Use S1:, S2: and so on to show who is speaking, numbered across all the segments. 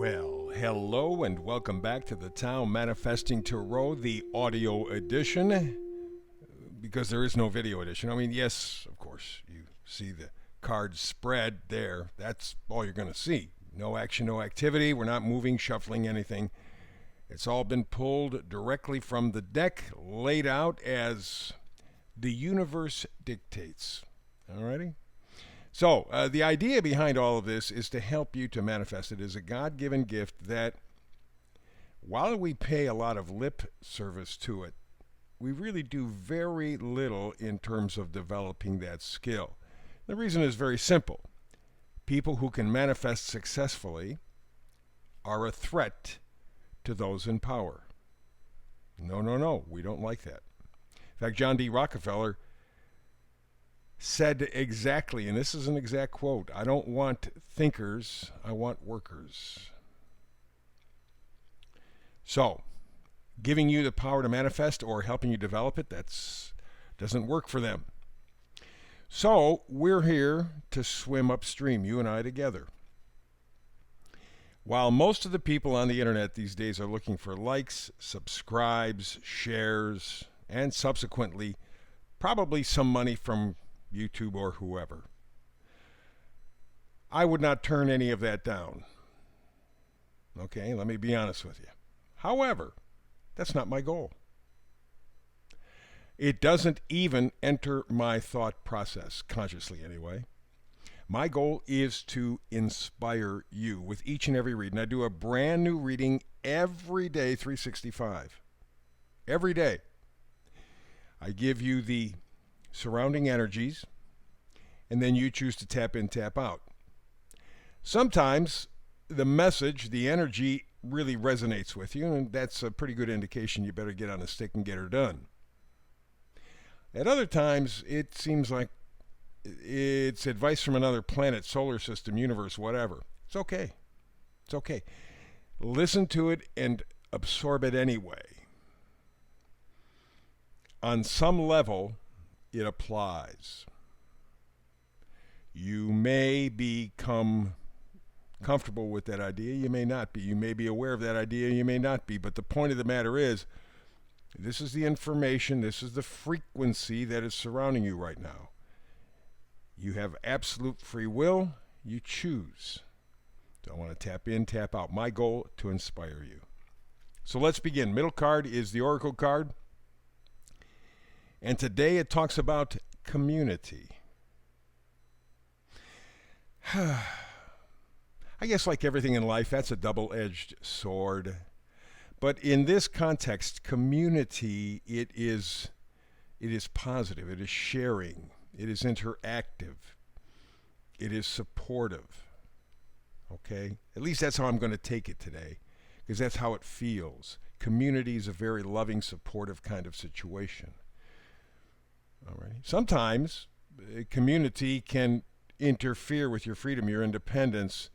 S1: Well, hello and welcome back to the Tao Manifesting Tarot, the audio edition, because there is no video edition. I mean, yes, of course, you see the cards spread there. That's all you're going to see. No action, no activity. We're not moving, shuffling anything. It's all been pulled directly from the deck, laid out as the universe dictates. Alrighty? So, the idea behind all of this is to help you to manifest it as a God-given gift that, while we pay a lot of lip service to it, we really do very little in terms of developing that skill. The reason is very simple. People who can manifest successfully are a threat to those in power. No, we don't like that. In fact, John D. Rockefeller said exactly, and this is an exact quote, I don't want thinkers, I want workers. So, giving you the power to manifest or helping you develop it, that doesn't work for them. So, we're here to swim upstream, you and I together. While most of the people on the internet these days are looking for likes, subscribes, shares, and subsequently probably some money from YouTube or whoever, I would not turn any of that down. Okay, let me be honest with you. However, that's not my goal. It doesn't even enter my thought process, consciously anyway. My goal is to inspire you with each and every reading. I do a brand new reading every day, 365. Every day. I give you the surrounding energies, and then you choose to tap in, tap out. Sometimes the message, the energy really resonates with you, and that's a pretty good indication you better get on a stick and get her done. At other times, it seems like it's advice from another planet, solar system, universe, whatever. It's okay. It's okay. Listen to it and absorb it anyway. On some level, it applies. You may become comfortable with that idea, you may not be. You may be aware of that idea, you may not be. But the point of the matter is, this is the information, this is the frequency that is surrounding you right now. You have absolute free will, you choose. Don't want to tap in, tap out. My goal, to inspire you. So let's begin. Middle card is the Oracle card. And today it talks about community. I guess like everything in life, that's a double-edged sword. But in this context, community, it is positive, it is sharing, it is interactive, it is supportive. Okay? At least that's how I'm going to take it today, because that's how it feels. Community is a very loving, supportive kind of situation. All right. Sometimes a community can interfere with your freedom, your independence.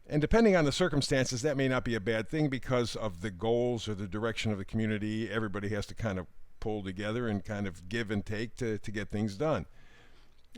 S1: And depending on the circumstances, that may not be a bad thing because of the goals or the direction of the community. Everybody has to kind of pull together and kind of give and take to get things done.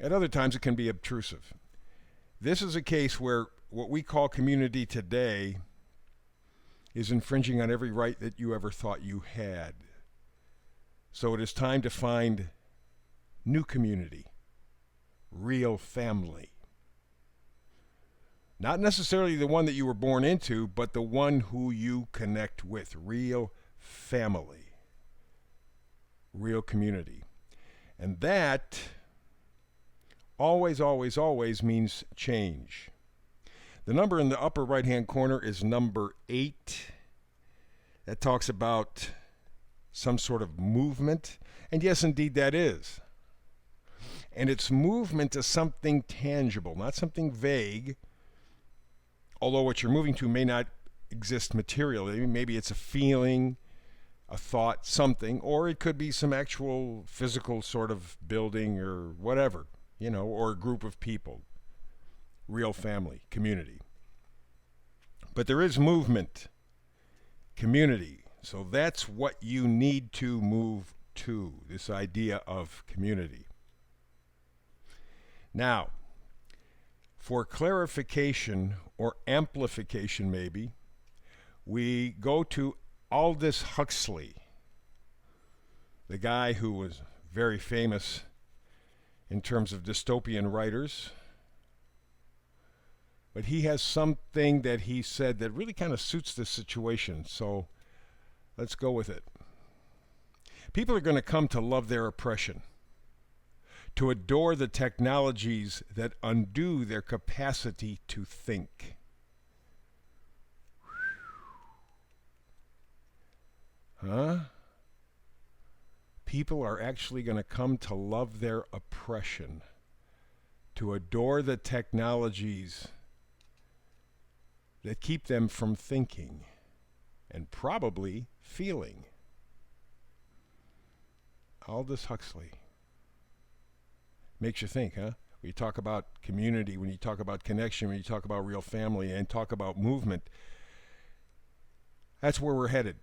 S1: At other times, it can be obtrusive. This is a case where what we call community today is infringing on every right that you ever thought you had. So it is time to find new community, real family. Not necessarily the one that you were born into, but the one who you connect with. Real family, real community. And that always, always, always means change. The number in the upper right-hand corner is number 8. That talks about some sort of movement. And yes, indeed, that is. And it's movement to something tangible, not something vague. Although what you're moving to may not exist materially. Maybe it's a feeling, a thought, something. Or it could be some actual physical sort of building or whatever, or a group of people. Real family, community. But there is movement, community. So that's what you need to move to, this idea of community. Now, For clarification or amplification, maybe, we go to Aldous Huxley, the guy who was very famous in terms of dystopian writers. But he has something that he said that really kind of suits this situation. So let's go with it. People are going to come to love their oppression, to adore the technologies that undo their capacity to think. Huh? People are actually going to come to love their oppression, to adore the technologies that keep them from thinking and probably feeling. Aldous Huxley. Makes you think, huh? When you talk about community, when you talk about connection, when you talk about real family and talk about movement, that's where we're headed.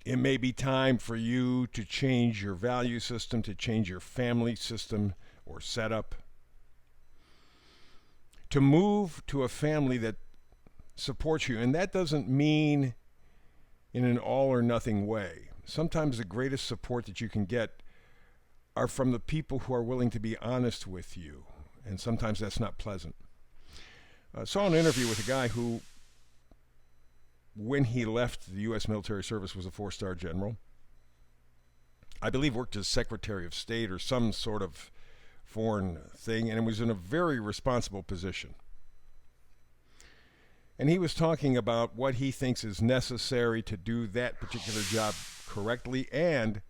S1: It may be time for you to change your value system, to change your family system or setup, to move to a family that supports you. And that doesn't mean in an all or nothing way. Sometimes the greatest support that you can get are from the people who are willing to be honest with you. And sometimes that's not pleasant. I saw an interview with a guy who, when he left the U.S. military service, was a 4-star general. I believe worked as Secretary of State or some sort of foreign thing, and was in a very responsible position. And he was talking about what he thinks is necessary to do that particular job correctly, and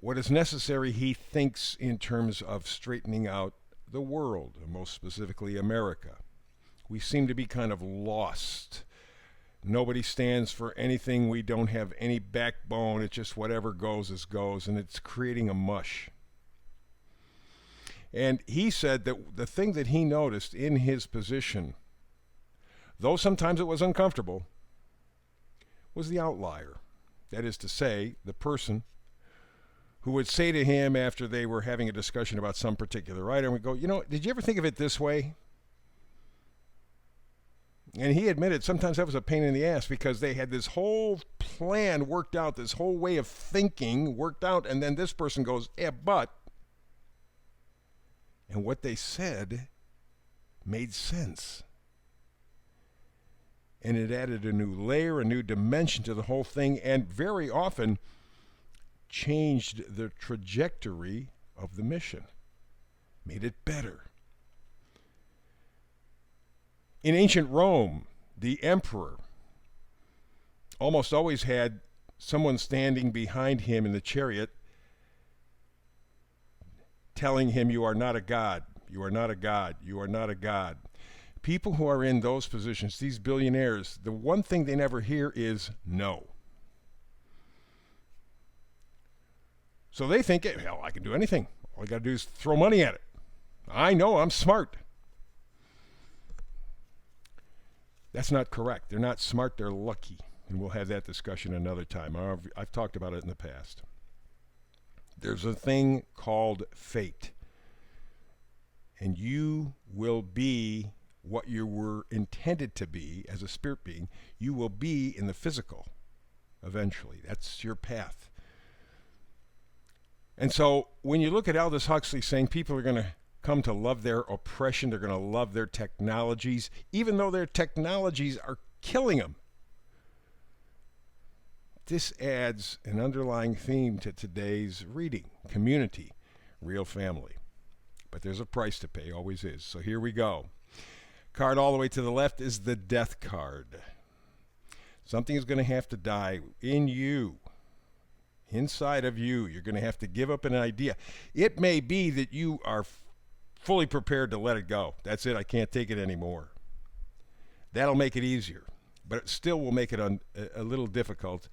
S1: what is necessary, he thinks, in terms of straightening out the world, most specifically America. We seem to be kind of lost. Nobody stands for anything. We don't have any backbone. It's just whatever goes is goes, and it's creating a mush. And he said that the thing that he noticed in his position, though sometimes it was uncomfortable, was the outlier. That is to say, the person who would say to him after they were having a discussion about some particular item, would go, you know, did you ever think of it this way? And he admitted sometimes that was a pain in the ass because they had this whole plan worked out, this whole way of thinking worked out, and then this person goes, yeah, but. And what they said made sense. And it added a new layer, a new dimension to the whole thing, and very often changed the trajectory of the mission, made it better. In ancient Rome, the emperor almost always had someone standing behind him in the chariot telling him, you are not a god, you are not a god, you are not a god. People who are in those positions, these billionaires, the one thing they never hear is no. So they think, hell, I can do anything. All I got to do is throw money at it. I know I'm smart. That's not correct. They're not smart, they're lucky. And we'll have that discussion another time. I've talked about it in the past. There's a thing called fate. And you will be what you were intended to be as a spirit being. You will be in the physical eventually. That's your path. And so when you look at Aldous Huxley saying people are going to come to love their oppression, they're going to love their technologies, even though their technologies are killing them. This adds an underlying theme to today's reading, community, real family. But there's a price to pay, always is. So here we go. Card all the way to the left is the death card. Something is going to have to die in you. Inside of you, you're going to have to give up an idea. It may be that you are fully prepared to let it go. That's it. I can't take it anymore. That'll make it easier, but it still will make it a little difficult.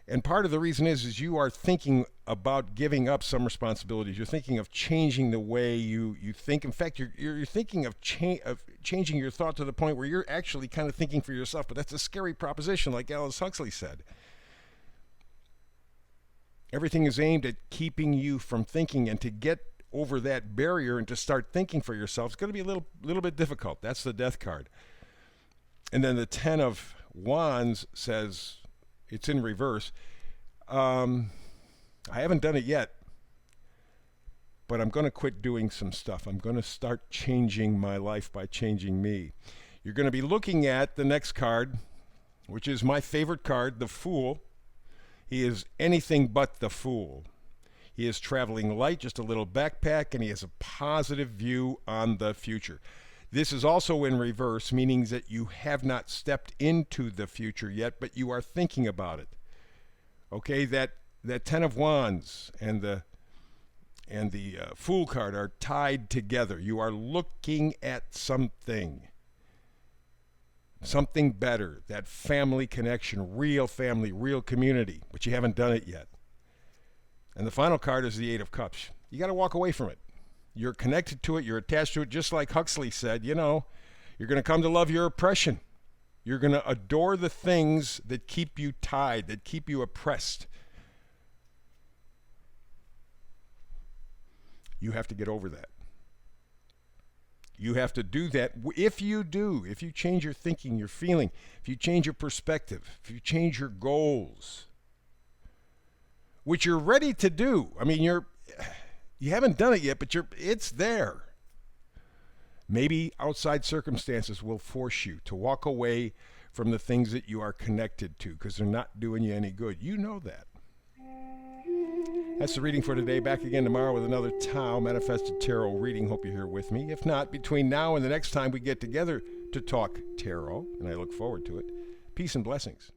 S1: And part of the reason is you are thinking about giving up some responsibilities. You're thinking of changing the way you think. In fact, you're thinking of changing your thought to the point where you're actually kind of thinking for yourself. But that's a scary proposition, like Aldous Huxley said. Everything is aimed at keeping you from thinking, and to get over that barrier and to start thinking for yourself is going to be a little bit difficult. That's the Death card. And then the Ten of Wands says, it's in reverse. I haven't done it yet, but I'm going to quit doing some stuff. I'm going to start changing my life by changing me. You're going to be looking at the next card, which is my favorite card, the Fool. He is anything but the Fool. He is traveling light, just a little backpack, and he has a positive view on the future. This is also in reverse, meaning that you have not stepped into the future yet, but you are thinking about it. Okay, that Ten of Wands and the Fool card are tied together. You are looking at something better, that family connection, real family, real community, but you haven't done it yet. And the final card is the Eight of Cups. You got to walk away from it. You're connected to it. You're attached to it. Just like Huxley said, you're going to come to love your oppression. You're going to adore the things that keep you tied, that keep you oppressed. You have to get over that. You have to do that. If you change your thinking, your feeling, if you change your perspective, if you change your goals, which you're ready to do. I mean, you haven't done it yet, but it's there. Maybe outside circumstances will force you to walk away from the things that you are connected to because they're not doing you any good. You know that. That's the reading for today. Back again tomorrow with another Tao Manifested Tarot reading. Hope you're here with me. If not, between now and the next time we get together to talk tarot, and I look forward to it, peace and blessings.